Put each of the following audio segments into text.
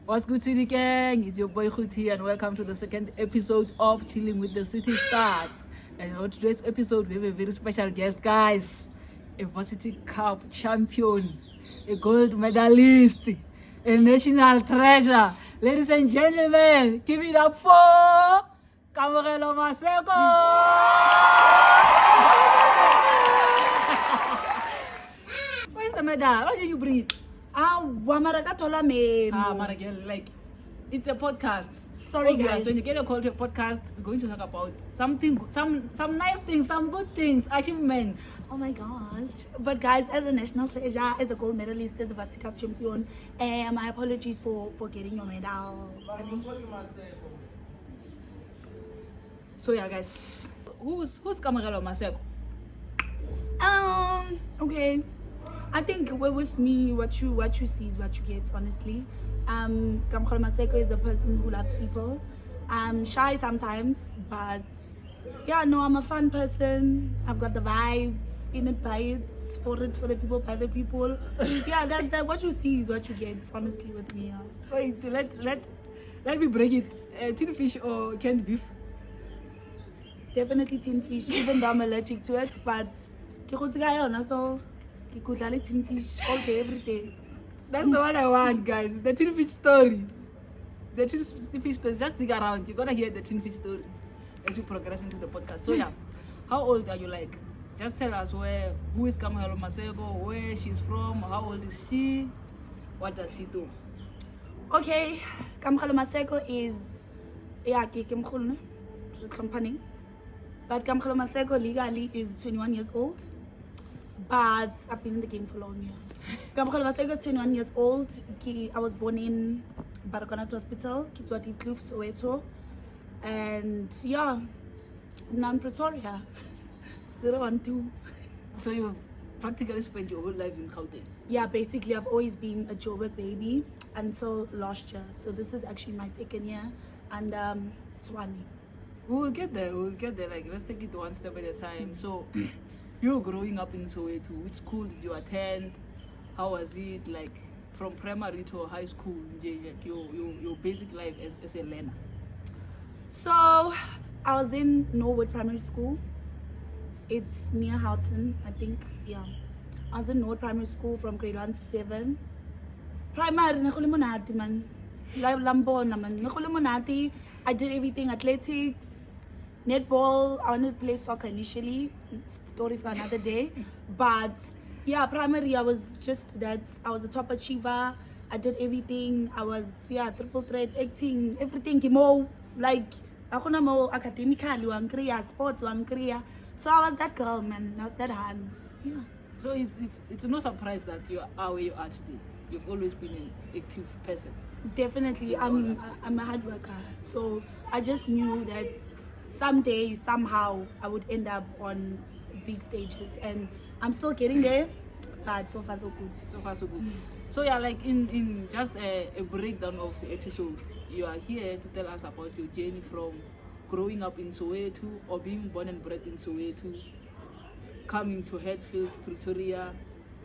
What's good, City Gang? It's your boy Khuti, and welcome to the second episode of Chilling with the City Stars. And on today's episode, we have a very special guest, guys. A Varsity Cup champion, a gold medalist, a national treasure. Ladies and gentlemen, give it up for Kamogelo Maseko! Where's the medal? Why did you bring it? Like, it's a podcast. Sorry, Obvious, guys. when you get a call to a podcast, we're going to talk about something, some nice things, some good things, achievements. Oh my gosh. But guys, as a national treasure, as a gold medalist, as a Varsity Cup champion, my apologies for getting your medal. So yeah, guys, who's Kamogelo Maseko? Okay. I think with me, what you see is what you get, honestly. Kamogelo Maseko is a person who loves people. I'm shy sometimes, but yeah, no, I'm a fun person. I've got the vibe, in it, by it, for the people, by the people. Yeah, that what you see is what you get, honestly, with me. Wait, let me break it. Tin fish or canned beef? Definitely tin fish, even though I'm allergic to it, but so I could eat tin fish all day, every day. That's the one I want, guys. The tin fish story. The tin fish story. Just dig around. You're gonna hear the tin fish story as we progress into the podcast. So yeah, how old are you? Like, just tell us who is Kamogelo Maseko, where she's from, how old is she, what does she do? Okay, Kamogelo Maseko is company. But Kamogelo Maseko legally is 21 years old. But I've been in the game for long, yeah. Kamogelo Maseko is 21 years old. I was born in Baragwanath Hospital, Kitwati Kloof, Soweto. And yeah, now in Pretoria. 012. So you practically spent your whole life in Gauteng? Yeah, basically I've always been a Joburg baby until last year. So this is actually my second year, and Swani. We'll get there. Like, let's take it one step at a time. So you growing up in Soweto, which school did you attend? How was it, like, from primary to high school, like your basic life as a learner? So I was in Norwood Primary School. It's near Houghton, I think. Yeah, I was in Norwood Primary School from grade 1 to 7. Primary, man. I did everything: athletics, netball. I wanted to play soccer initially. Story for another day. But yeah, primary, I was just that. I was a top achiever. I did everything. I was triple threat, acting, everything. Like, I couldn't more academically, one career, sports, one career. So I was that girl, man. I was that hand. Yeah. So it's no surprise that you are where you are today. You've always been an active person. Definitely, I'm a hard worker. So I just knew that someday, somehow, I would end up on big stages, and I'm still getting there. But so far so good. So far so good. So yeah, like in just a breakdown of the episode, you are here to tell us about your journey from growing up in Soweto, or being born and bred in Soweto, coming to Hatfield, Pretoria,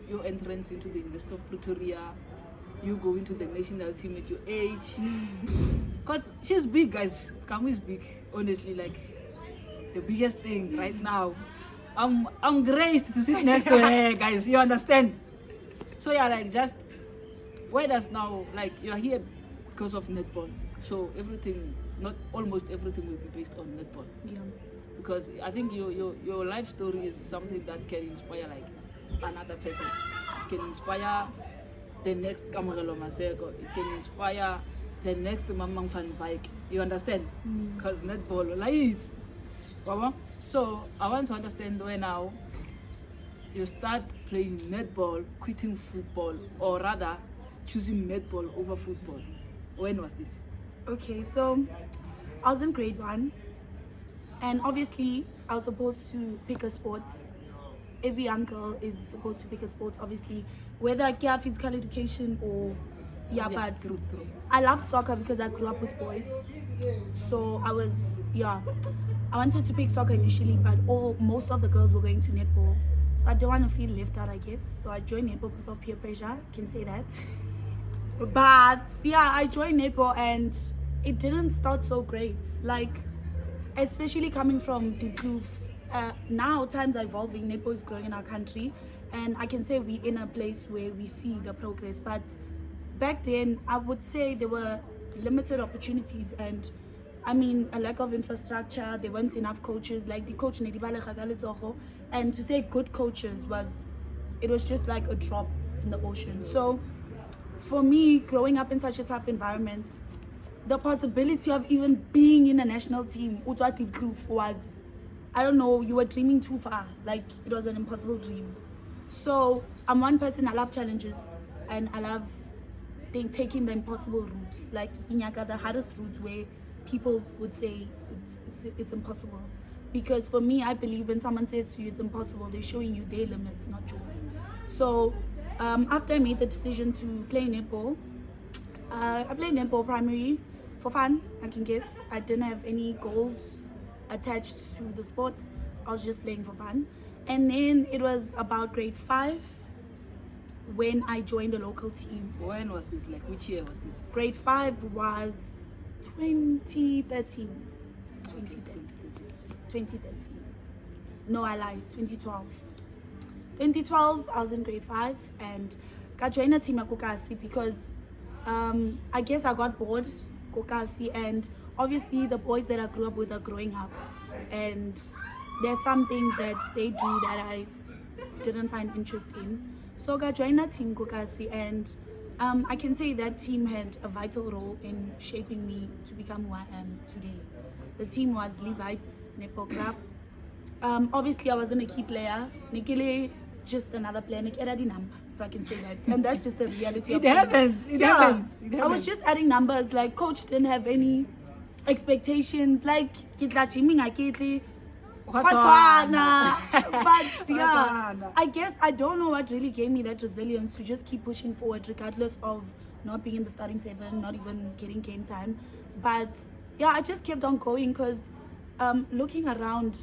your entrance into the University of Pretoria, you going to the national team at your age. Because she's big, guys. Kamu is big, honestly, like the biggest thing right now. I'm graced to sit next to her, guys. You understand? So yeah, like, just why does now, like, you're here because of netball. So everything, not almost everything, will be based on netball. Yeah. Because I think your life story is something that can inspire, like, another person. It can inspire the next Kamogelo Maseko. It can inspire the next Mamang Van Wyk. You understand? Because netball, like, so I want to understand when now you start playing netball, quitting football, or rather choosing netball over football. When was this? Okay, so I was in grade 1, and obviously I was supposed to pick a sport. Every young girl is supposed to pick a sport, obviously, whether I care physical education or but true. I love soccer because I grew up with boys. So I wanted to pick soccer initially, but most of the girls were going to netball. So I don't want to feel left out, I guess. So I joined netball because of peer pressure, can say that. But yeah, I joined netball and it didn't start so great. Like, especially coming from the Kloof, now times are evolving, netball is growing in our country, and I can say we're in a place where we see the progress. But back then, I would say there were limited opportunities and I mean a lack of infrastructure. There weren't enough coaches, like the coach and to say good coaches was just like a drop in the ocean. So for me, growing up in such a tough environment, the possibility of even being in a national team was, I don't know, you were dreaming too far. Like, it was an impossible dream. So I'm one person, I love challenges and I love taking the impossible routes, like the hardest routes where people would say it's impossible. Because for me, I believe when someone says to you it's impossible, they're showing you their limits, not yours. So after I made the decision to play netball, I played netball primary for fun, I can guess. I didn't have any goals attached to the sport. I was just playing for fun. And then it was about grade 5 when I joined a local team. When was this? Like, which year was this? Grade 5 was 2013. 2013. No, I lied. 2012. 2012, I was in grade 5 and got joined a team at Kokasi because I guess I got bored, Kokasi, and obviously the boys that I grew up with are growing up. And there's some things that they do that I didn't find interest in. So I joined a team, Kokasi, and I can say that team had a vital role in shaping me to become who I am today. The team was Levites Netball Club. Obviously, I wasn't a key player. Nikile, just another player. Nik added number, if I can say that. And that's just the reality of it. Happens. It happens. I was just adding numbers. Like, coach didn't have any expectations. Like, but yeah, I guess I don't know what really gave me that resilience to just keep pushing forward regardless of not being in the starting 7, not even getting game time. But yeah, I just kept on going because looking around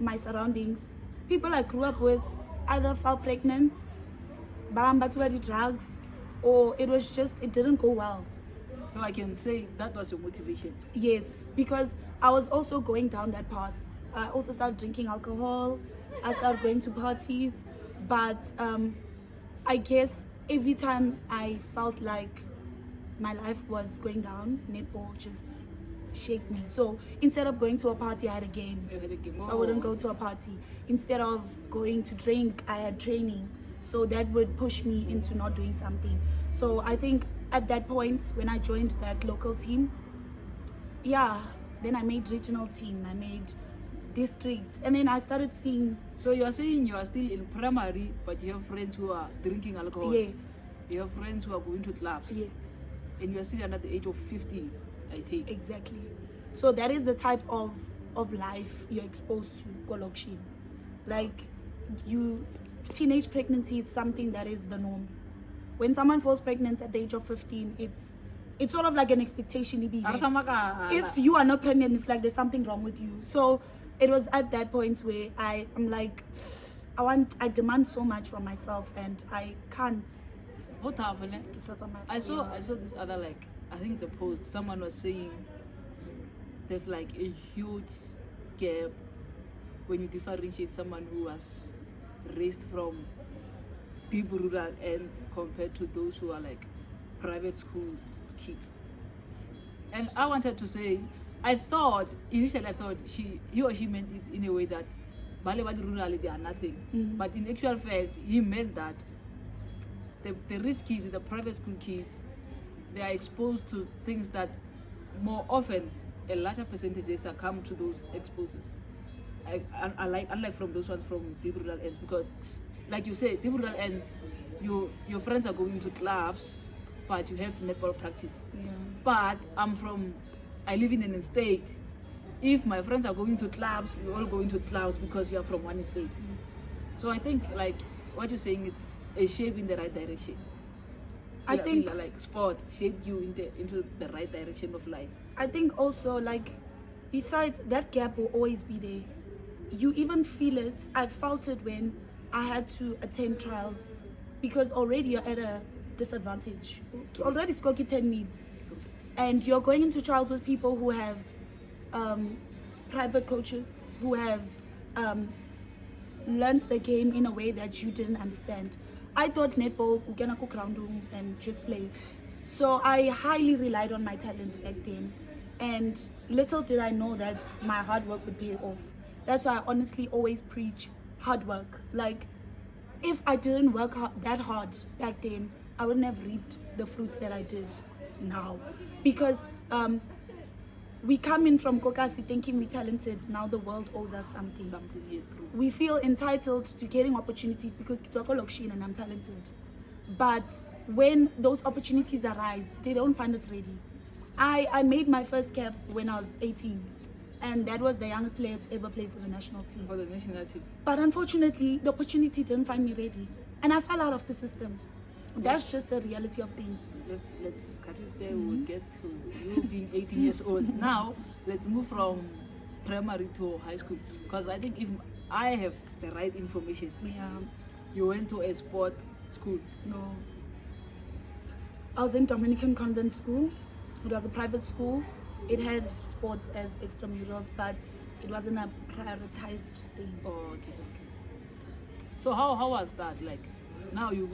my surroundings, people I grew up with either fell pregnant, barambatu drugs, or it didn't go well. So I can say that was your motivation. Yes, because I was also going down that path. I also started drinking alcohol. I started going to parties. But I guess every time I felt like my life was going down, netball just shaped me. So instead of going to a party, I had a game. So I wouldn't go to a party. Instead of going to drink, I had training. So that would push me into not doing something. So I think at that point, when I joined that local team, yeah, then I made regional team. I made district, and then I started seeing. So you are saying you are still in primary, but you have friends who are drinking alcohol. Yes. You have friends who are going to clubs. Yes. And you are still under the age of 15, I take. Exactly. So that is the type of life you're exposed to, Kolokshin. Like, teenage pregnancy is something that is the norm. When someone falls pregnant at the age of 15, it's sort of like an expectation. If you are not pregnant, it's like there's something wrong with you. So it was at that point where I'm like, I demand so much from myself and I can't. What happened? I saw this other, like, I think it's a post. Someone was saying there's like a huge gap when you differentiate someone who was raised from deep rural ends compared to those who are like private school kids. And I wanted to say, initially I thought he or she meant it in a way that Bali rural they are nothing. But in actual fact, he meant that the rich kids, the private school kids, they are exposed to things that more often a larger percentage they succumb to those exposures. Unlike from those ones from deep rural ends, because like you say, deep rural ends, your friends are going to clubs, but you have netball practice. Yeah. But I live in an estate. If my friends are going to clubs, we all going to clubs because we are from one estate. So I think like what you're saying, it's a shape in the right direction. I think like sport shaped you into the right direction of life. I think also, like, besides that gap will always be there. You even feel it. I felt it when I had to attend trials, because already you're at a disadvantage. Already Skokie 10 me. And you're going into trials with people who have private coaches, who have learned the game in a way that you didn't understand. I thought netball, we can go ground and just play. So I highly relied on my talent back then. And little did I know that my hard work would pay off. That's why I honestly always preach hard work. Like, if I didn't work that hard back then, I wouldn't have reaped the fruits that I did now. Because we come in from Kokasi thinking we're talented. Now the world owes us something. Something is true. We feel entitled to getting opportunities because Kitoko Lokshin and I'm talented. But when those opportunities arise, they don't find us ready. I made my first cap when I was 18. And that was the youngest player to ever play for the national team. For the national team. But unfortunately, the opportunity didn't find me ready. And I fell out of the system. That's just the reality of things. Let's cut it there. We'll get to you being 18 years old. Now, let's move from primary to high school. Because I think if I have the right information, Yeah. you went to a sport school. No. I was in Dominican Convent School. It was a private school. It had sports as extramurals, but it wasn't a prioritized thing. Oh, okay. So how was that? Like, now you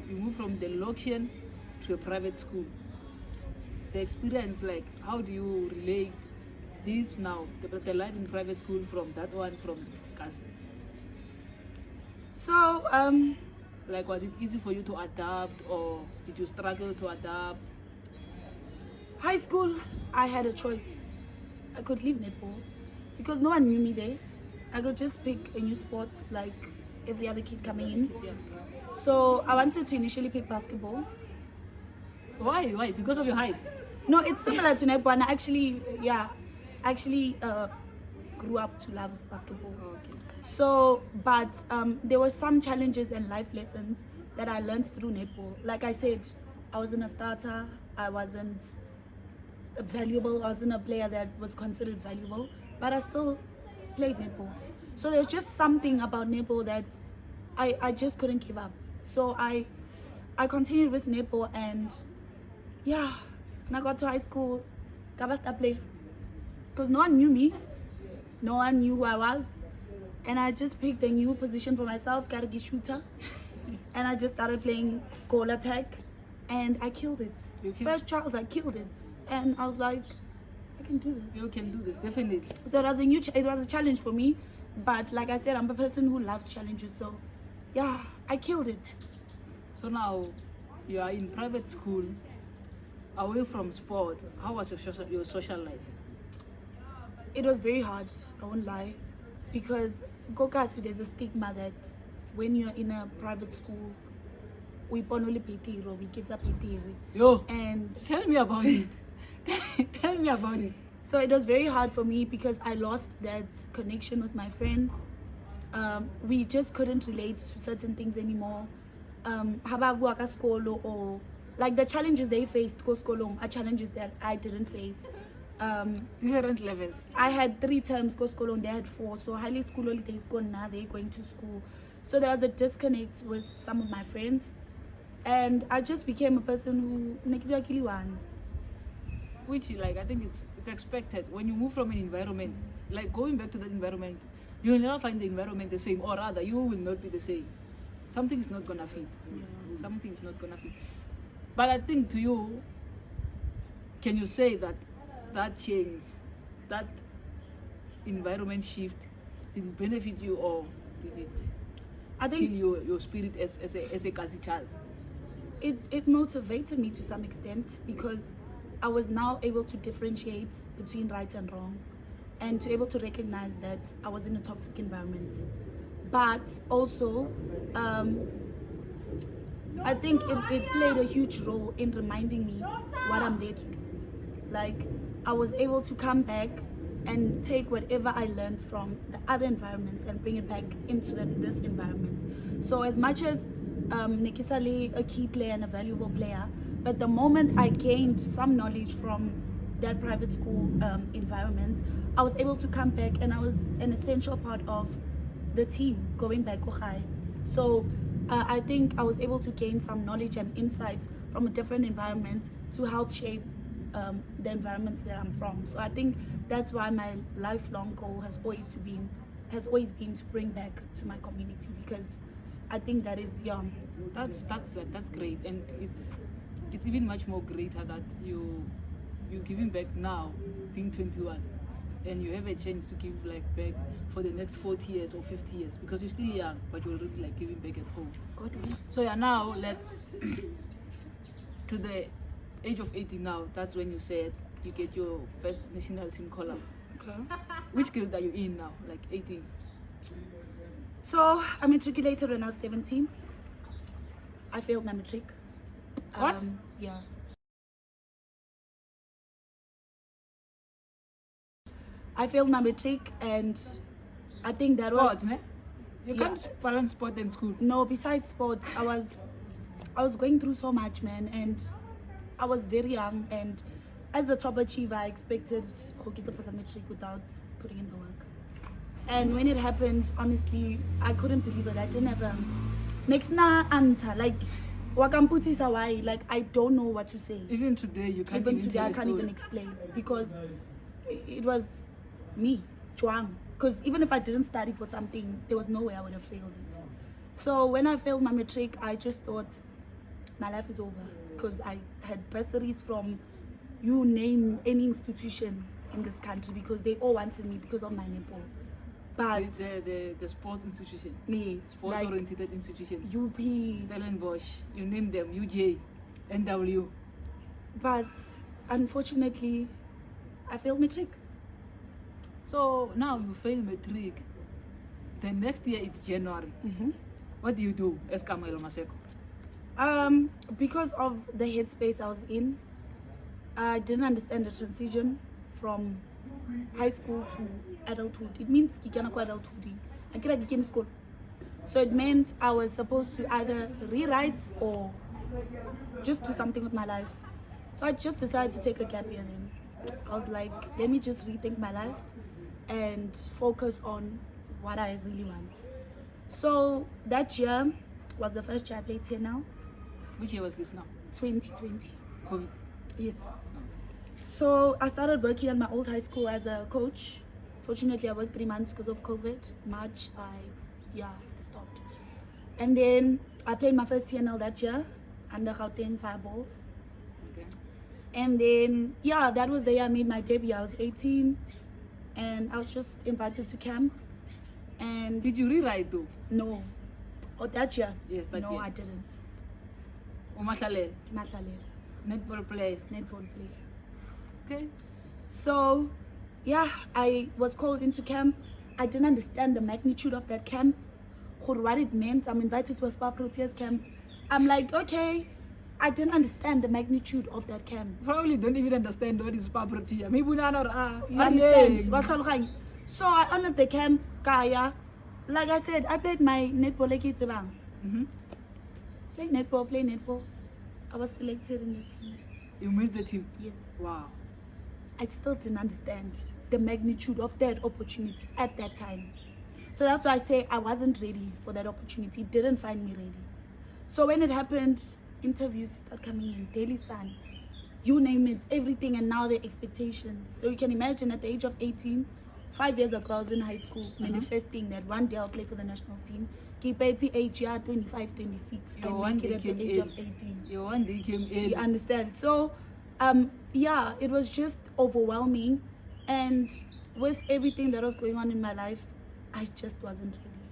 move from the location to a private school. The experience, like, how do you relate this now, the life in private school from that one from Kasi? So, Like, was it easy for you to adapt, or did you struggle to adapt? high school, I had a choice. I could leave netball because no one knew me there. I could just pick a new sport like every other kid coming in. Yeah. So I wanted to initially pick basketball. Why? Because of your height? No, it's similar to netball. And I actually grew up to love basketball. Okay. So, but there were some challenges and life lessons that I learned through netball. Like I said, I wasn't a starter. I wasn't valuable. I wasn't a player that was considered valuable, but I still played netball. So there's just something about netball that I just couldn't give up. So I continued with netball, and yeah, when I got to high school, I started playing because no one knew me, no one knew who I was, and I just picked a new position for myself, Kargi shooter, and I just started playing goal attack, and I killed it. First trials, I killed it, and I was like, I can do this. You can do this, definitely. So it was a challenge for me, but like I said, I'm a person who loves challenges. So yeah, I killed it. So now you are in private school, away from sports. How was your social life? It was very hard, I won't lie, because Kokasi, there's a stigma that when you're in a private school, we only petiro, we kids are petiro. Yo, And tell me about it. Tell me about it. so it was very hard for me because I lost that connection with my friends. We just couldn't relate to certain things anymore. Or like the challenges they faced are challenges that I didn't face. Different levels. I had 3 terms Koskolong, they had 4. So highly school holidays gone now, they're going to school. So there was a disconnect with some of my friends. And I just became a person who Which, like, I think it's expected when you move from an environment, like going back to that environment, you will never find the environment the same, or rather you will not be the same. Something is not gonna fit. Something is not gonna fit. But I think to you, can you say that that change, that environment shift, did it benefit you, or did it I think kill your spirit as a Kasi child? it motivated me to some extent because I was now able to differentiate between right and wrong and to able to recognize that I was in a toxic environment. But also, I think it played a huge role in reminding me what I'm there to do. Like, I was able to come back and take whatever I learned from the other environment and bring it back into this environment. So as much as Nekisale, a key player and a valuable player, but the moment I gained some knowledge from that private school environment, I was able to come back and I was an essential part of the team going back high. So I think I was able to gain some knowledge and insight from a different environment to help shape the environments that I'm from. So I think that's why my lifelong goal has always been to bring back to my community, because I think that is young. That's great, and it's even much more greater that you're giving back now, being 21, and you have a chance to give like back for the next 40 years or 50 years, because you're still young, but you're already like giving back at home. God willing. So yeah, now let's to the age of 18 now. That's when you said you get your first national team call up. Okay. Which grade are you in now? Like 18? So I matriculated when I was 17. I failed my matric. What? Yeah. I failed my matric, and I think that was Sport, ne? You Yeah. can't balance sport and school. no. Besides sports, I was going through so much, man, and I was very young. And as a top achiever, I expected to get a matric without putting in the work. And when it happened, honestly, I couldn't believe it. I didn't have next na answer. Like, wakamputisa why? Like, I don't know what to say. Even today, you can't. Even even today, tell I a can't even story. explain, because it was me, Chuang. Because even if I didn't study for something, there was no way I would have failed it. So when I failed my matric, I just thought my life is over, because I had bursaries from, you name any institution in this country, because they all wanted me because of my netball. But The sports institution, yes, sports like oriented institution, UP, Stellenbosch, you name them, UJ, NW. but unfortunately, I failed matric. So now you fail matric. The next year it's January. Mm-hmm. What do you do as Kamogelo Maseko? Because of the headspace I was in, I didn't understand the transition from high school to adulthood. It means kikana adulthood. I became school. So it meant I was supposed to either rewrite or just do something with my life. So I just decided to take a gap year then. I was like, let me just rethink my life and focus on what I really want. So that year was the first year I played here now, Which year was this now? 2020. COVID. Yes. So I started working at my old high school as a coach. Fortunately, I worked 3 months because of COVID. March, I stopped. And then I played my first TNL that year under Gauteng Fireballs. Okay. And then, that was the year I made my debut. I was 18 and I was just invited to camp. And Did you rewrite though? no. Oh, that year? Yes, that no, year. I didn't. Umahlale, Mahlalela, netball player. netball player. Okay. So, I was called into camp. I didn't understand the magnitude of that camp, what it meant. I'm invited to a Spar Proteas camp. I'm like, okay, I didn't understand the magnitude of that camp. Probably don't even understand what is Spar Protea. Maybe You understand? So I honored the camp, Kaya. Like I said, I played my netball like it's about. Mm-hmm. Play netball. I was selected in the team. You made the team. Yes. Wow. I still didn't understand the magnitude of that opportunity at that time. So that's why I say I wasn't ready for that opportunity. It didn't find me ready. So when it happened, interviews start coming in, Daily Sun, you name it, everything, and now the expectations. So you can imagine at the age of 18, 5 years ago I was in high school, manifesting that one day I'll play for the national team. Keep 80 year, 25, 26, Your and one make it day at the came age in. of 18. Your one day came in. You understand? So, it was just overwhelming, and with everything that was going on in my life, I just wasn't ready.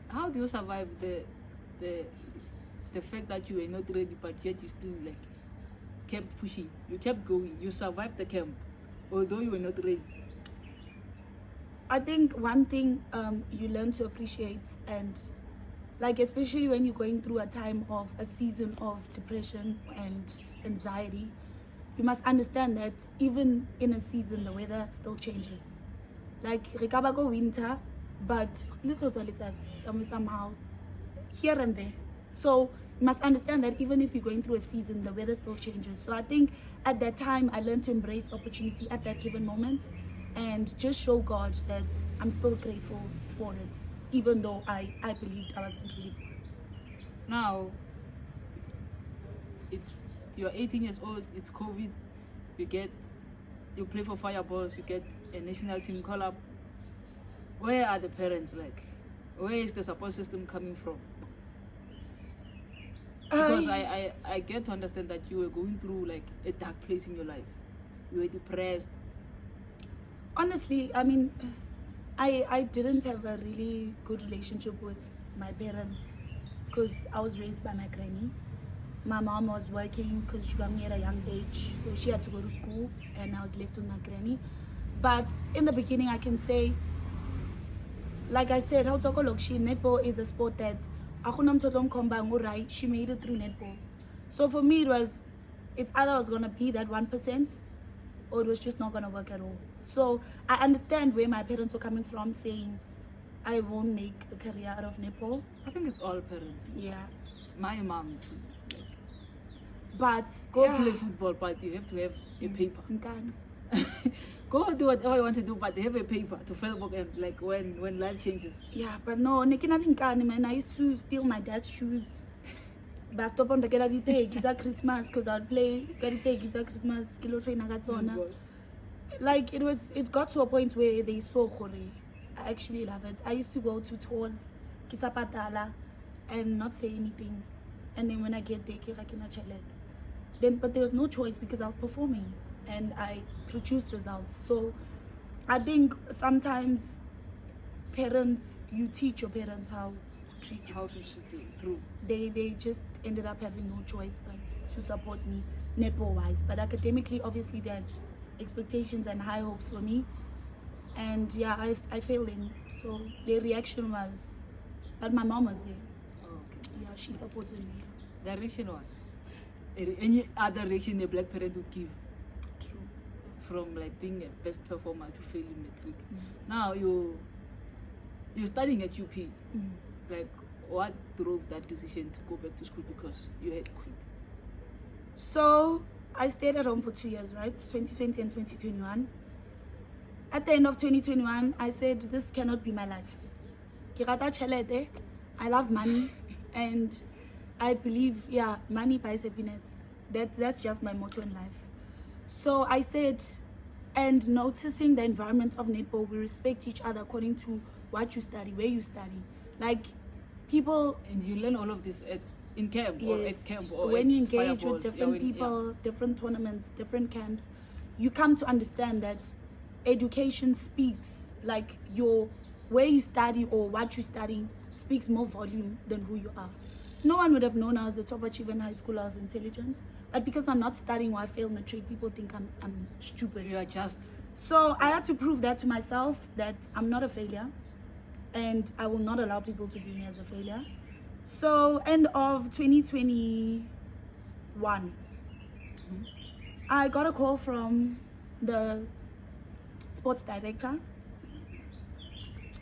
How do you survive the fact that you were not ready, but yet you still like kept pushing? You kept going. You survived the camp, although you were not ready. I think one thing you learn to appreciate, and like especially when you're going through a season of depression and anxiety, you must understand that even in a season the weather still changes. Like go winter, but little somehow here and there. So you must understand that even if you're going through a season, the weather still changes. So I think at that time I learned to embrace opportunity at that given moment and just show God that I'm still grateful for it, even though I believed I wasn't ready for it. Now, you're 18 years old, it's COVID, you play for Fireballs, you get a national team call up. Where are the parents like? Where is the support system coming from? Because I get to understand that you were going through like a dark place in your life. You were depressed. Honestly, I mean, I didn't have a really good relationship with my parents because I was raised by my granny. My mom was working because she got me at a young age, so she had to go to school and I was left with my granny. But in the beginning, I can say, like I said, netball is a sport that she made it through netball. So for me, it's either I was gonna be that 1% or it was just not gonna work at all. So I understand where my parents were coming from, saying I won't make a career out of netball. I think it's all parents. Yeah. My mom too. But go play football, but you have to have a paper. Go do whatever you want to do, but they have a paper to fill book and like when life changes. Yeah, but no, man. I used to steal my dad's shoes. But stop on the get it's Christmas because I'd play it's Christmas kilo train like it got to a point where they saw Kore. I actually love it. I used to go to tours, Kisapatala, and not say anything. And then when I get there, but there was no choice because I was performing and I produced results. So I think sometimes parents, you teach your parents how to treat you. How to treat you, true. They just ended up having no choice but to support me netball wise. But academically, obviously, they had expectations and high hopes for me. And yeah, I failed them. So their reaction was, but my mom was there. Oh, okay. Yeah, she supported me. The reaction was any other reaction a black parent would give. True. From like being a best performer to failing matric. Now you're studying at UP. Like what drove that decision to go back to school because you had quit? So I stayed at home for 2 years, right? 2020 and 2021. At the end of 2021, I said this cannot be my life. I love money and I believe, yeah, money buys happiness. That's just my motto in life. So I said, and noticing the environment of netball, we respect each other according to what you study, where you study. Like people, and you learn all of this in camp. Yes, or at camp or when you engage Fireballs, with different people, different tournaments, different camps, you come to understand that education speaks, like where you study or what you study speaks more volume than who you are. No one would have known I was the top achiever in high school. I was intelligent, but because I'm not studying or I failed matric, people think I'm stupid. You are just. So I had to prove that to myself that I'm not a failure, and I will not allow people to view me as a failure. So end of 2021, I got a call from the sports director,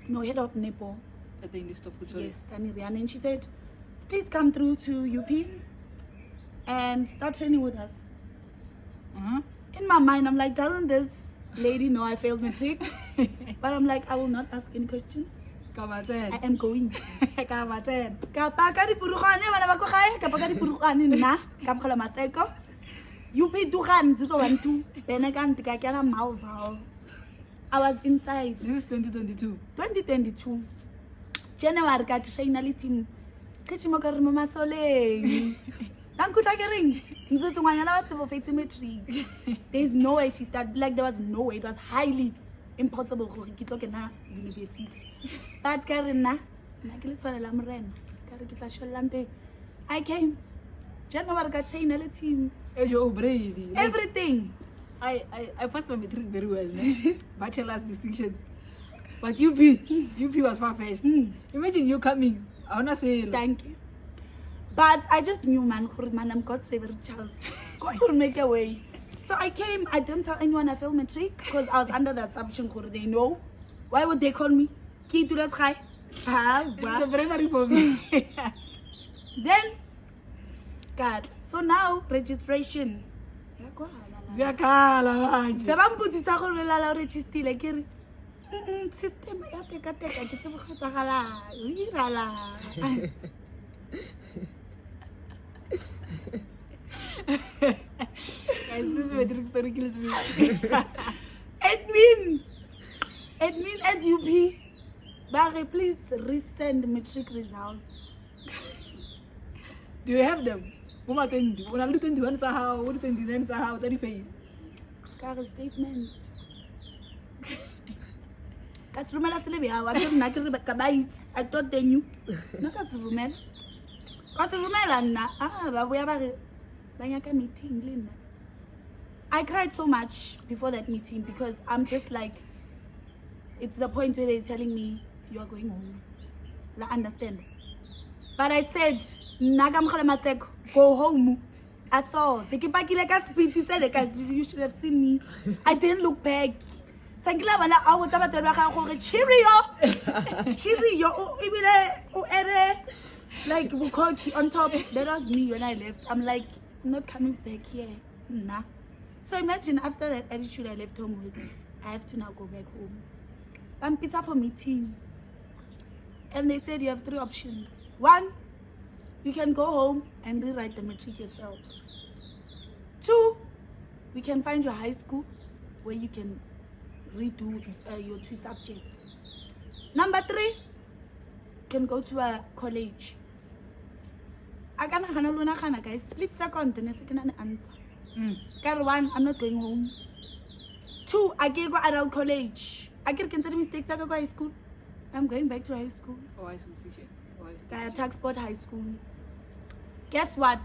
head of netball At the University of Pretoria. Yes, Tani Rihanna, and she said, please come through to UP and start training with us. In my mind, I'm like, doesn't this lady know I failed matric? But I'm like, I will not ask any questions. I am going. Maseko. UP 012. I was inside. This is 2022. 2022. January got trainally team. There's no way she started, like there was no way, it was highly impossible for Kitokena University. But Karina, I came. January got trainally team. Everything. I passed my matric very well, bachelor's distinctions. But UP was far first. Imagine you coming. I wanna say thank you. But I just knew, man, I'm God's favorite child. God will make a way. So I came. I didn't tell anyone I failed matric because I was under the assumption they know. Why would they call me? Key to the sky. It's the bravery for me. Then, God. So now registration. System Guys, this matric story kills me. Admin at UP. Barry, please resend matric results. Do you have them? Uma 20. When I do 21 how, what 29 how, that fail. Got a statement. That's Rumela Silvia. I don't like it. I thought they knew. Not as Rumel. Because Rumela, we have a meeting. I cried so much before that meeting because I'm just like, it's the point where they're telling me you are going home. I understand. But I said, Maseko, go home. I saw the speed. He said, you should have seen me. I didn't look back. Cheerio, like Bukoki on top. That was me when I left. I'm like, I'm not coming back here. Nah. So imagine after that attitude I left home with, I have to now go back home. I'm pizza for meeting. And they said you have 3 options. 1, you can go home and rewrite the matric yourself. 2, we can find your high school where you can redo your 2 subjects. Number 3, you can go to a college. I can't guys. Split second, the second answer. 1, I'm not going home. 2, I can go adult college. I can consider mistakes. I go high school. I'm going back to high school. Oh, I see. Tuks Sport High School. Guess what?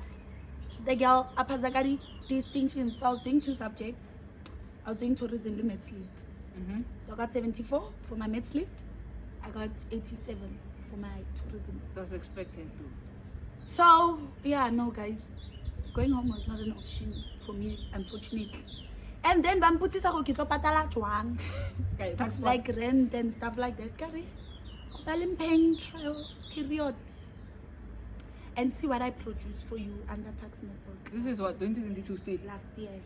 The girl, Apazagari distinctions. So I was doing 2 subjects. I was doing tourism and maths lit. So I got 74 for my maths lit. I got 87 for my tourism. That's expected too. So yeah, no guys, going home was not an option for me, unfortunately. And then Bambutisa Hokito Patala Chuang, like rent and stuff like that. Carry paying trial period. And see what I produced for you under Tuks Netball. This is what 2022 state last year.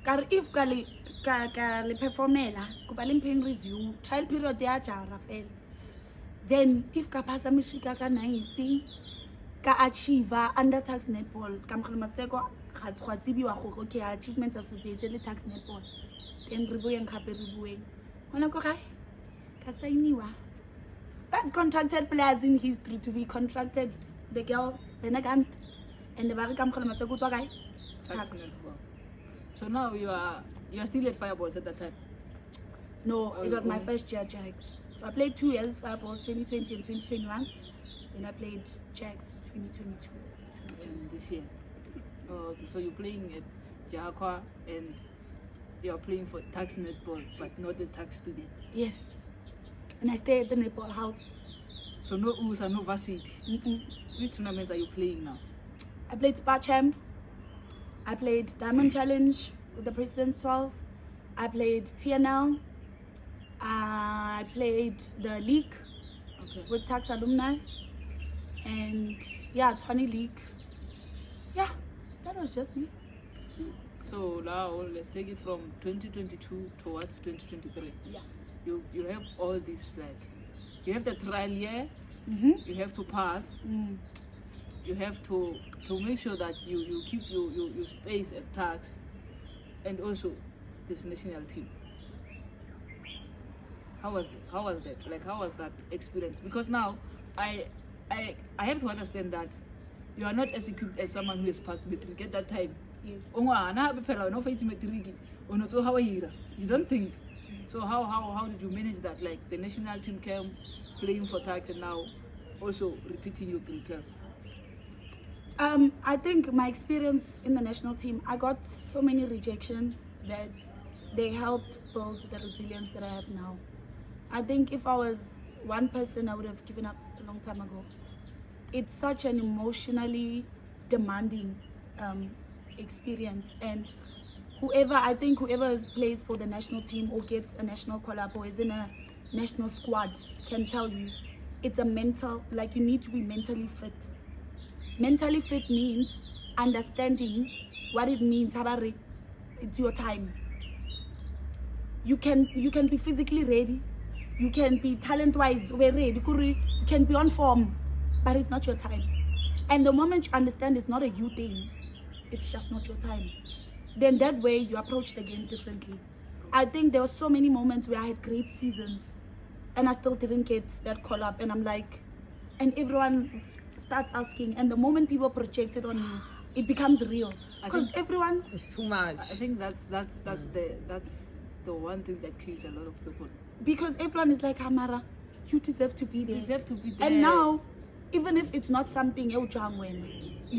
Car if Kali performela, Kubalim paying review, trial period there Rafael. Then if Kapasa Mishika can ka achiever under Tuks Netball, Maseko had okay, achievements associated with Tuks Netball. Then Ribu and Kape Ribuing. First contracted players in history to be contracted, the girl, the Nagant, and the Barikam Maseko guy. So now you are still at Fireballs at that time? No, it was my first year Jags. So I played 2 years, Fireballs 2020 and 2021. Then I played Jags 2022. And this year. Oh, okay. So you're playing at Jahakwa and you're playing for Tuks Netball, but not the Tuks student. Yes. And I stay at the Netball house. So no USA, no Varsity. Which tournaments are you playing now? I played Spar Champs. I played Diamond Challenge with the President's 12. I played TNL. I played the League with Tuks alumni. And yeah, 20 League. Yeah, that was just me. So now let's take it from 2022 towards 2023. Yeah. You have all this, like, you have the trial year, you have to pass, you have to make sure that you keep your space at Tuks, and also this national team. How was that? Like, how was that experience? Because now I have to understand that you are not as equipped as someone who has passed matric at that time. Yes. You don't think. So how did you manage that? Like, the national team came playing for Tuks and now also repeating your grade 12? I think my experience in the national team, I got so many rejections that they helped build the resilience that I have now. I think if I was one person, I would have given up a long time ago. It's such an emotionally demanding experience, and whoever plays for the national team or gets a national call-up or is in a national squad can tell you it's a mental, like, you need to be mentally fit. Mentally fit means understanding what it means. It's your time. You can be physically ready, you can be talent-wise ready, you can be on form, but it's not your time. And the moment you understand it's not a you thing, it's just not your time. Then that way you approach the game differently. I think there were so many moments where I had great seasons and I still didn't get that call up, and I'm like, and everyone starts asking, and the moment people project it on you, it becomes real because everyone. It's too much. I think that's the one thing that kills a lot of people. Because everyone is like, Amara, you deserve to be there. You deserve to be there. And now, even if it's not something you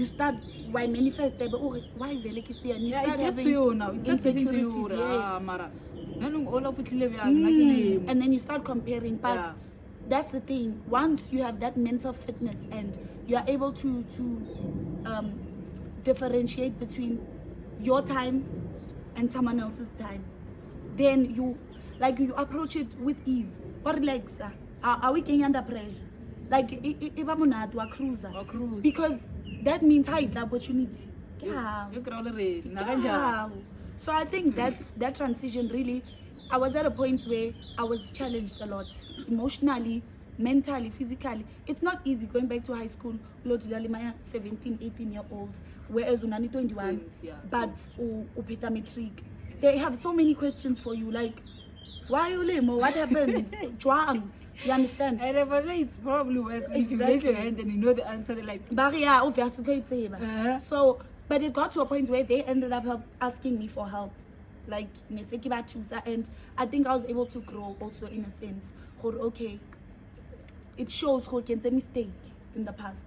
start why manifest there, but why velekisi, and you Yeah, start it gets having to you now. It's not getting to you. insecurities, yes. Mara. And then you start comparing. But Yeah. that's the thing. Once you have that mental fitness and you are able to differentiate between your time and someone else's time, then you approach it with ease. Or relax. Are we getting under pressure? Like if I'm not a cruiser. Or cruise. Because that means high opportunity. Yeah. Yeah. So I think that transition really, I was at a point where I was challenged a lot, emotionally, mentally, physically. It's not easy going back to high school, 17, 18-year-old, whereas unani 21, Yeah. but upeta matric. They have so many questions for you, like, why you lame? What happened? Chuang. You understand? And it's probably worse if you raise your hand and you know the answer. They're like, Barrier, obviously, so, but it got to a point where they ended up asking me for help, like Maseko Tuks, and I think I was able to grow also in a sense. Okay, it shows who can a mistake in the past.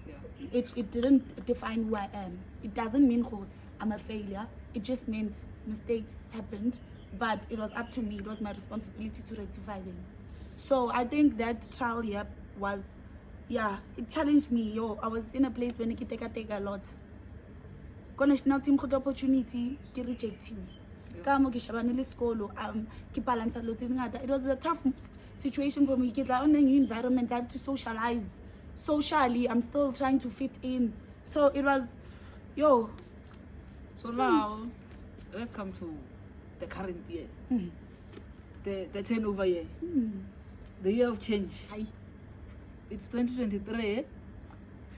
yeah. It didn't define who I am. It doesn't mean I'm a failure. It just meant mistakes happened, but it was up to me. It was my responsibility to rectify them. So I think that trial was, it challenged me. I was in a place when I take a lot. National team got opportunity, I rejected. It was a tough situation for me. Get like on a new environment, I have to socialize. Socially, I'm still trying to fit in. So it was, So now, let's come to the current year. The turnover year. The year of change. Hi. It's 2023.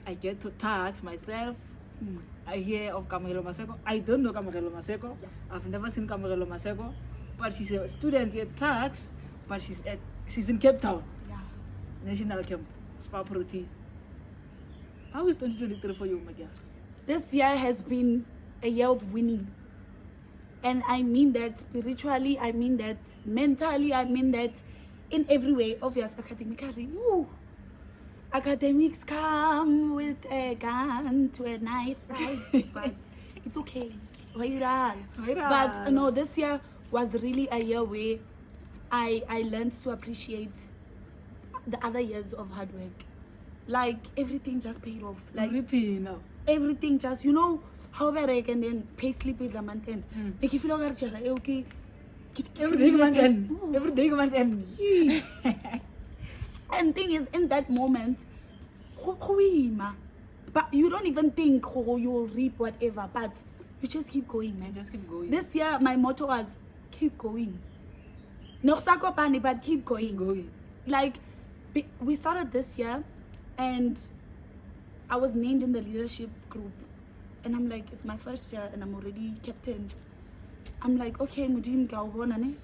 I get to tax myself. I hear of Kamogelo Maseko. I don't know Kamogelo Maseko. Yes. I've never seen Kamogelo Maseko. But she's a student at Tuks, but she's in Cape Town, Yeah. National Camp, Spar Proteas. How is 2023 for you, my girl? This year has been a year of winning. And I mean that spiritually, I mean that mentally, I mean that in every way. Obvious academically. Academics come with a gun to a knife fight, but it's okay. But no, this year was really a year where I learned to appreciate the other years of hard work. Like everything just paid off. Like everything just, how I and then pay slip with the month end. Like if you look at it, okay. Every day month end. And thing is, in that moment, but you don't even think you will reap whatever, but you just keep going, man. Just keep going. This year, my motto was keep going. No sakopani, but keep going. Like, we started this year, and I was named in the leadership group, and I'm like, it's my first year, and I'm already captain. I'm like, okay, Mudim Gaubona, ne?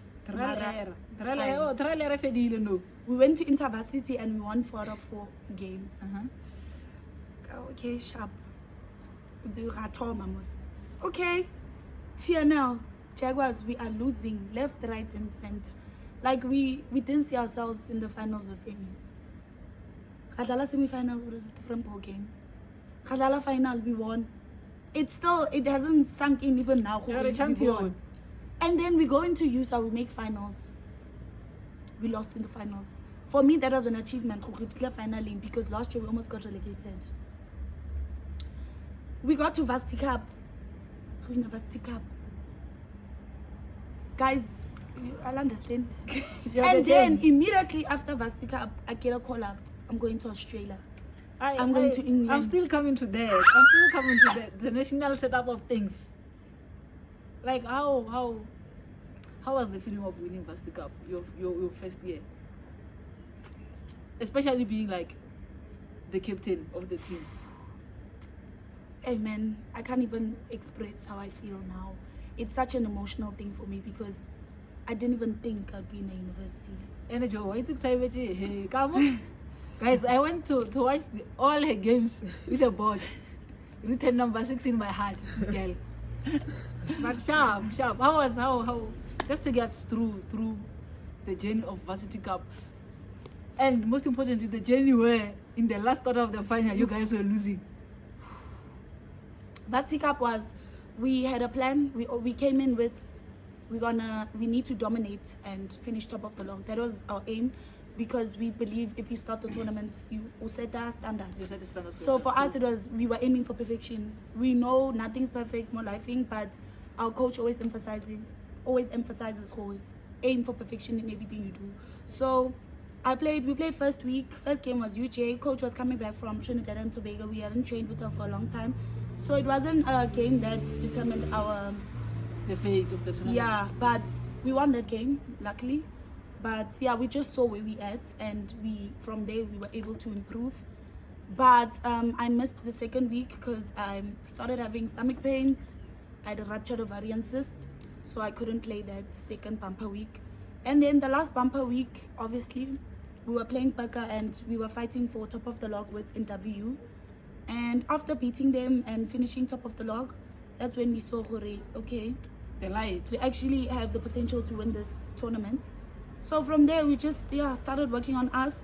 We went to Varsity and we won 4 out of 4 games. Okay, sharp. Okay, TNL, Jaguars, we are losing left, right, and center. Like we didn't see ourselves in the finals or semis. Kadala semi-final was a different ball game. Kadala final, we won. It hasn't sunk in even now. You're a champion. And then we go into USA, we make finals. We lost in the finals. For me, that was an achievement. We clear finally because last year we almost got relegated. We got to Varsity Cup. We win the Varsity Cup. Guys, I'll understand. And then immediately after Varsity Cup, I get a call up. I'm going to Australia. I'm going to England. I'm still coming to that. I'm still coming to the national setup of things. Like how was the feeling of winning Varsity Cup, your first year? Especially being like the captain of the team. Hey man, I can't even express how I feel now. It's such an emotional thing for me because I didn't even think I'd be in a university. And Joe, it's excited. Hey, come on. Guys, I went to watch all her games with a board. Written number 6 in my heart, this girl. But sharp. How just to get through the journey of Varsity Cup. And most importantly, the journey where in the last quarter of the final you guys were losing. Varsity Cup was, we had a plan. We came in with we need to dominate and finish top of the log. That was our aim, because we believe if you start the tournament, you set a standard. You set a standard. So for us, we were aiming for perfection. We know nothing's perfect, more lifing, but our coach always emphasizes whole aim for perfection in everything you do. So we played first game was UJ. Coach was coming back from Trinidad and Tobago. We hadn't trained with her for a long time, so it wasn't a game that determined the fate of the tournament. Yeah, but we won that game, luckily. But yeah, we just saw where we at, and from there we were able to improve. But I missed the second week because I started having stomach pains. I had a ruptured ovarian cyst, so I couldn't play that second bumper week. And then the last bumper week, obviously, we were playing Paka and we were fighting for top of the log with NW. And after beating them and finishing top of the log, that's when we saw Hore, okay, the light. We actually have the potential to win this tournament. So from there, we just started working on us.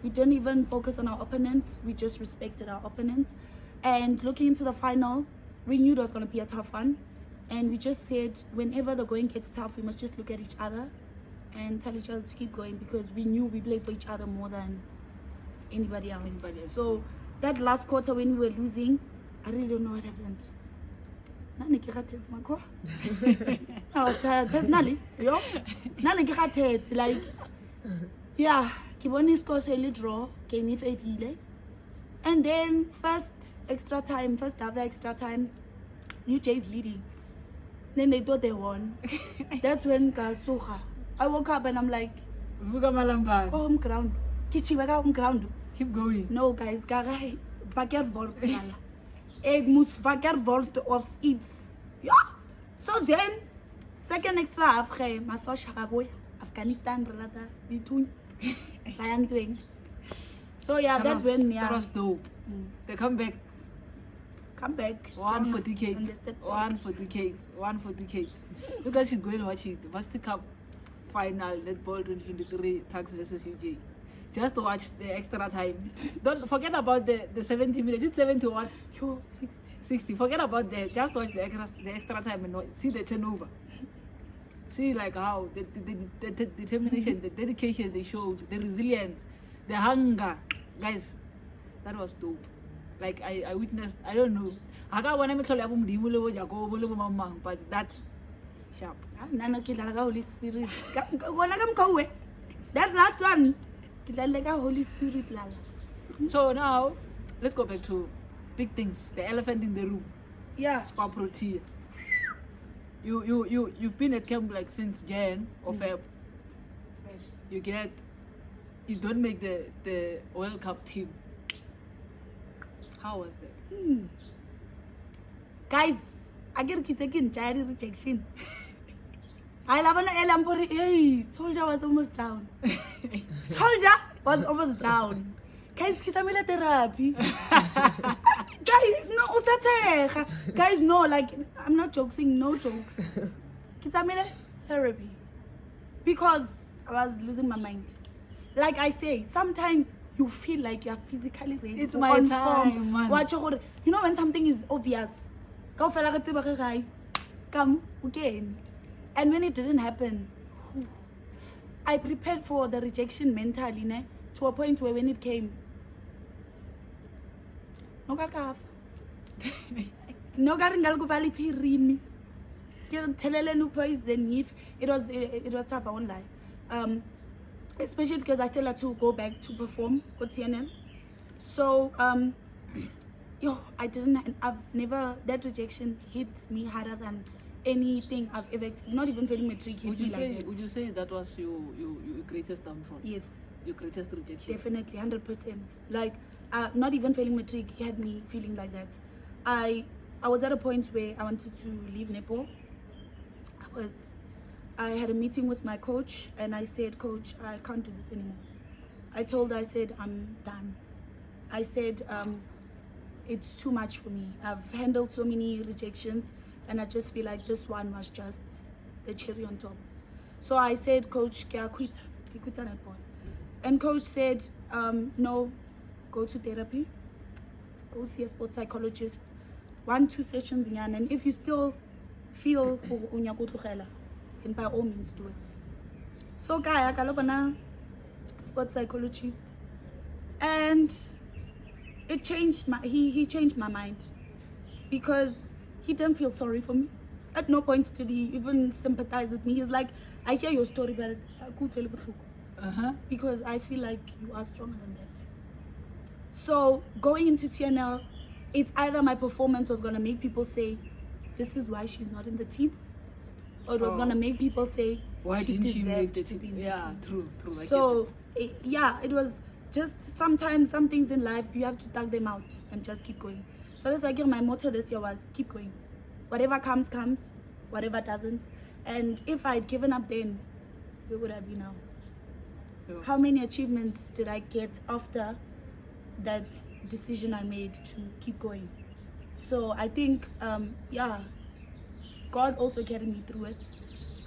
We didn't even focus on our opponents. We just respected our opponents. And looking into the final, we knew it was going to be a tough one. And we just said, whenever the going gets tough, we must just look at each other and tell each other to keep going, because we knew we play for each other more than anybody else. So that last quarter when we were losing, I really don't know what happened. I was tired personally, like, yeah, Kiboni scores a draw, game if it. And then first half extra time, UJ is leading. Then they thought they won. That's when I woke up and I'm like, go home ground. Keep going. No guys, it must vault of it. Yeah. So then, second extra half, Afghanistan, so yeah, that was dope. The comeback. One for decades. You guys should go and watch it. Varsity Cup final, Netball 2023, Tuks versus UJ. Just watch the extra time. Don't forget about the 70 minutes. It's 71. 60. Forget about that. Just watch the extra time and see the turnover. See like how the determination, the dedication they showed, the resilience, the hunger. Guys, that was dope. Like I witnessed, I don't know. But that sharp. Holy Spirit. That last one. Holy Spirit. So now let's go back to big things. The elephant in the room. Yeah. Spar Proteas. You've been at camp like since Jan or Feb. You don't make the World Cup team. How was that? Guys, I get taking child rejection. I love an hey, Soldier was almost down. Guys, kitamila therapy. Guys, no, like I'm not joking, no jokes. Kitamila therapy. Because I was losing my mind. Like I say, sometimes you feel like you are physically ready. It's my time, man. You know when something is obvious. Come again. And when it didn't happen, I prepared for the rejection mentally, to a point where when it came, no gargaf. No garingal bali pirimi. Telele no poison if it was tough, I won't lie. Especially because I still had to go back to perform for TNM. So that rejection hit me harder than anything I've ever experienced. Not even failing matric hit me like that. Would you say that was your greatest downfall? Yes. Your greatest rejection? Definitely, 100%. Like, not even failing matric had me feeling like that. I was at a point where I wanted to leave Netball. I had a meeting with my coach and I said, Coach, I can't do this anymore. I said, I'm done. I said, it's too much for me. I've handled so many rejections and I just feel like this one was just the cherry on top. So I said, Coach, I quit Netball. And Coach said, no, go to therapy, go see a sports psychologist, 1-2 sessions in yan, and if you still feel then by all means do it. So I got sports psychologist, and it changed he changed my mind, because he didn't feel sorry for me. At no point did he even sympathize with me. He's like, I hear your story, but I could tell you because I feel like you are stronger than that. So going into TNL, it's either my performance was gonna make people say, this is why she's not in the team, or it was gonna make people say, why she didn't she make deserved to be in the team. True. So it was just sometimes some things in life you have to tug them out and just keep going. So that's why my motto this year was keep going. Whatever comes, whatever doesn't. And if I'd given up then, where would I be now? How many achievements did I get after that decision I made to keep going? So I think God also carried me through it.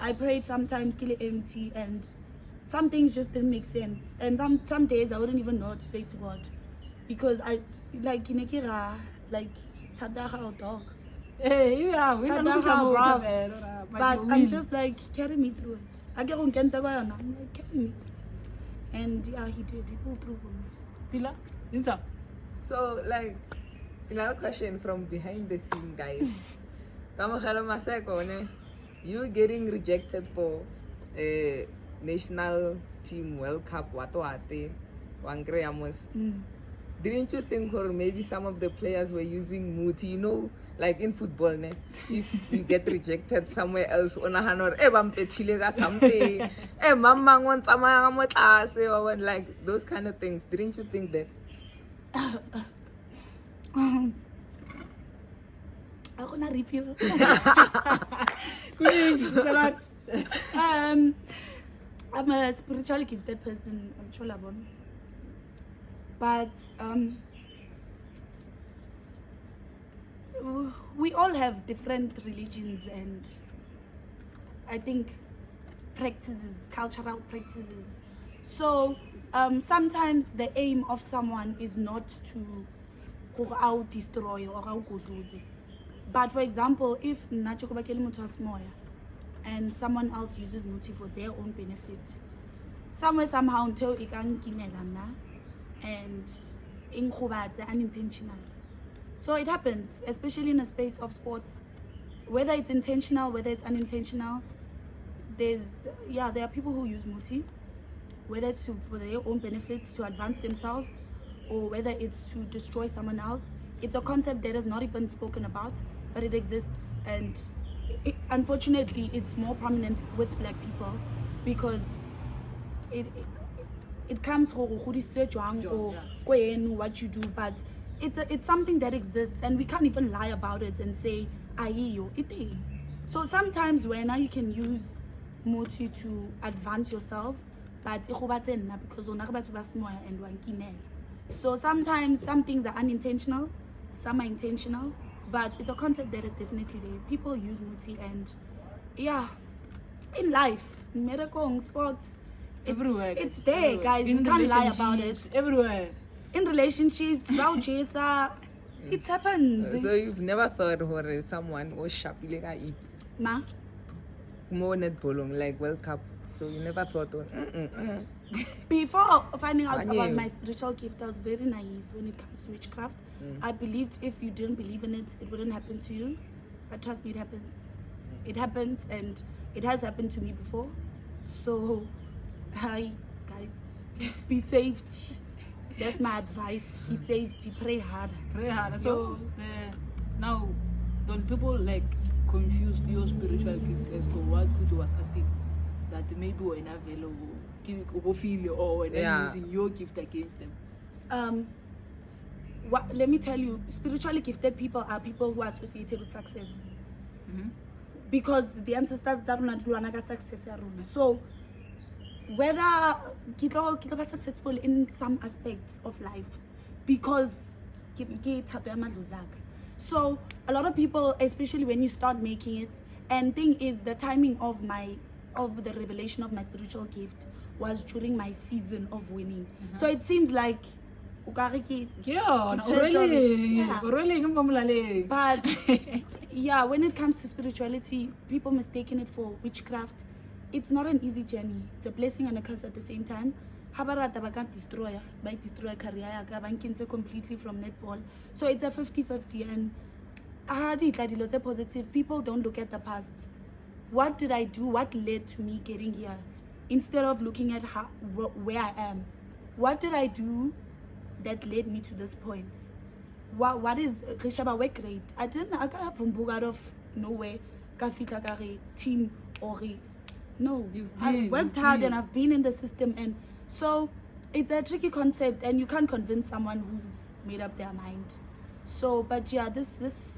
I prayed sometimes kill it empty, and some things just didn't make sense, and some days I wouldn't even know what to say to God, because I like Tadaha dog. Hey, yeah, we don't but I'm just like, carry me through it. I'm like, carry me through it. And yeah, he did. He pulled through for me. Pila, Insa. So, like, another question from behind the scene, guys. Kamogelo Maseko, you getting rejected for a national team World Cup, didn't you think, or maybe some of the players were using muti, you know, like in football, if you get rejected somewhere else, something, like those kind of things. Didn't you think that? I'm gonna refill. I'm a spiritually gifted person, I'm sure. But we all have different religions, and I think practices, cultural practices. So sometimes the aim of someone is not to go destroy or go lose. But for example, if and someone else uses muti for their own benefit, somewhere somehow until it can and unintentional. So it happens, especially in a space of sports, whether it's intentional, whether it's unintentional. There are people who use muti, whether it's for their own benefit, to advance themselves, or whether it's to destroy someone else. It's a concept that is not even spoken about, but it exists, and unfortunately it's more prominent with black people, because it comes from what you do, but it's something that exists, and we can't even lie about it and say so sometimes when you can use muti to advance yourself, but because so sometimes some things are unintentional, some are intentional, but it's a concept that is definitely there. People use muti, and in life, in medical, sports, everywhere. It's there, guys. We can't lie about it. Everywhere. In relationships, it happens. So you've never thought or someone was sharp eats Ma? more netball, like World Cup. So you never thought Before finding out about my spiritual gift, I was very naive when it comes to witchcraft. I believed if you didn't believe in it, it wouldn't happen to you. But trust me, it happens. It happens, and it has happened to me before. So, hi guys, please be saved. That's my advice. Be saved. Pray hard. Pray hard. So now, don't people like confuse your spiritual gift as to what Kujo was asking? That maybe we're not available, or when using your gift against them. let me tell you, spiritually gifted people are people who are associated with success. Because the ancestors don't success. So whether kita be successful in some aspects of life, because so a lot of people, especially when you start making it, and thing is the timing of the revelation of my spiritual gift was during my season of winning. So it seems like really? but yeah, when it comes to spirituality, people mistaken it for witchcraft. It's not an easy journey. It's a blessing and a curse at the same time. Habarata can't destroy career completely from netball. So it's a 50-50, and positive. People don't look at the past. What did I do? What led to me getting here? Instead of looking at where I am, what did I do that led me to this point? What is Rishaba work rate? I got from book out of nowhere, team or no. I worked hard and I've been in the system, and so it's a tricky concept, and you can't convince someone who's made up their mind. So, but yeah, this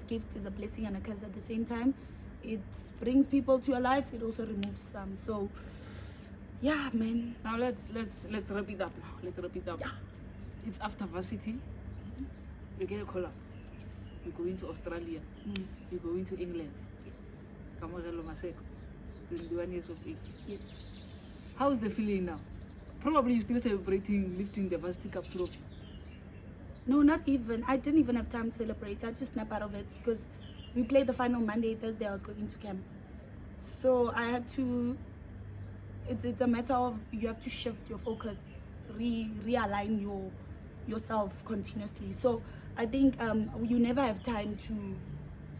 gift is a blessing and a curse at the same time. It brings people to your life. It also removes some. So, yeah, man. Now let's wrap it up. Let's wrap it up. Yeah. It's after Varsity. You get a call up. You're going to Australia. You're going to England. Kamogelo, Maseko. 21 years of age. Yes. How's the feeling now? Probably you're still celebrating lifting the Varsity Cup trophy. No, not even. I didn't even have time to celebrate. I just snapped out of it because we played the final Monday, Thursday. I was going to camp, so I had to. It's a matter of you have to shift your focus, realign yourself continuously. So I think you never have time to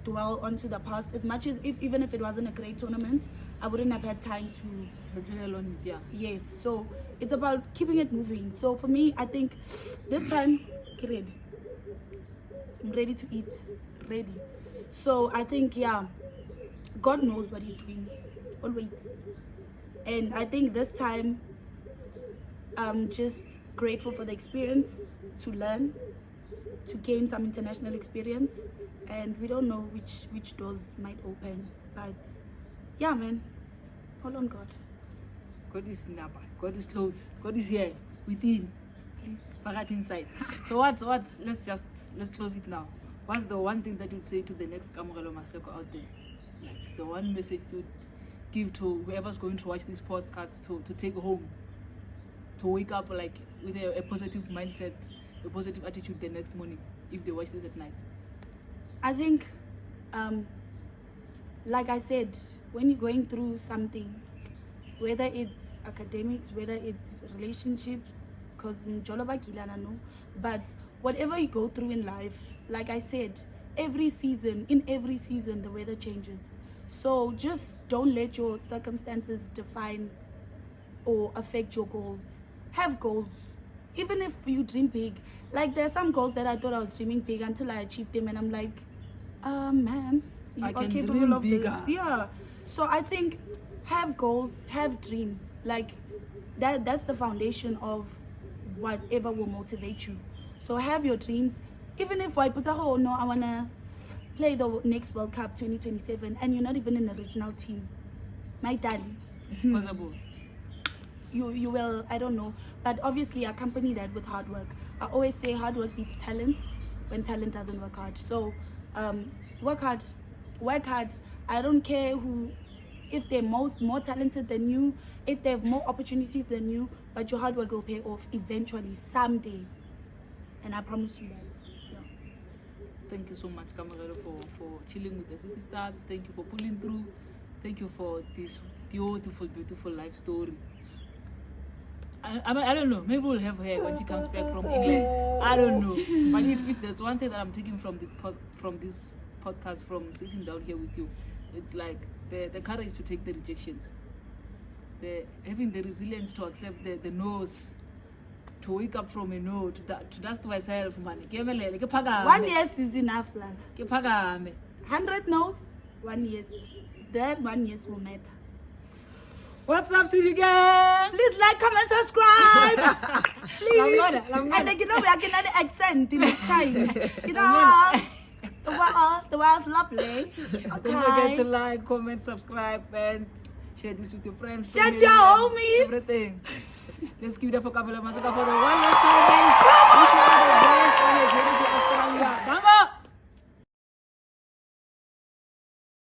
dwell onto the past. As much as even if it wasn't a great tournament, I wouldn't have had time to. Yeah. Yes. So it's about keeping it moving. So for me, I think this time, ready. I'm ready to eat. Ready. So I think, yeah, God knows what He's doing. Always. And I think this time, I'm just grateful for the experience, to learn, to gain some international experience. And we don't know which doors might open. But yeah, man, hold on, God. God is nearby. God is close. God is here, within. Please. Inside. So let's close it now. What's the one thing that you'd say to the next Kamogelo Maseko out there? Like the one message you'd give to whoever's going to watch this podcast to take home, to wake up like with a positive mindset, a positive attitude the next morning if they watch this at night? I think, like I said, when you're going through something, whether it's academics, whether it's relationships, because but whatever you go through in life, like I said, in every season the weather changes. So just don't let your circumstances define or affect your goals. Have goals. Even if you dream big. Like there are some goals that I thought I was dreaming big until I achieved them, and I'm like, man, you are capable of this. Yeah. So I think have goals, have dreams. Like that's the foundation of whatever will motivate you. So have your dreams. Even if I put I wanna play the next World Cup 2027 and you're not even in the original team, my darling, it's possible. You will, I don't know, but obviously accompany that with hard work. I always say hard work beats talent when talent doesn't work hard. So work hard. I don't care if they're more talented than you, if they have more opportunities than you, but your hard work will pay off eventually, someday. And I promise you that. Yeah. Thank you so much, Kamogelo, for chilling with the City Stars. Thank you for pulling through. Thank you for this beautiful life story. I don't know. Maybe we'll have her when she comes back from England. I don't know. But if there's one thing that I'm taking from this podcast, from sitting down here with you, it's like the courage to take the rejections, having the resilience to accept the no's, to wake up from a no, to dust myself, man. 1 year is enough, Lala. 100 no's, 1 year. That 1 year will matter. What's up, CG gang? Please like, comment, subscribe. Please. Lamona. And you know we are getting an accent in this time. You know, the world's lovely. Don't forget to Okay. like, comment, subscribe, and share this with your friends. Share family, your and homies. Everything. Let's give it up for Kamogelo Maseko for the one.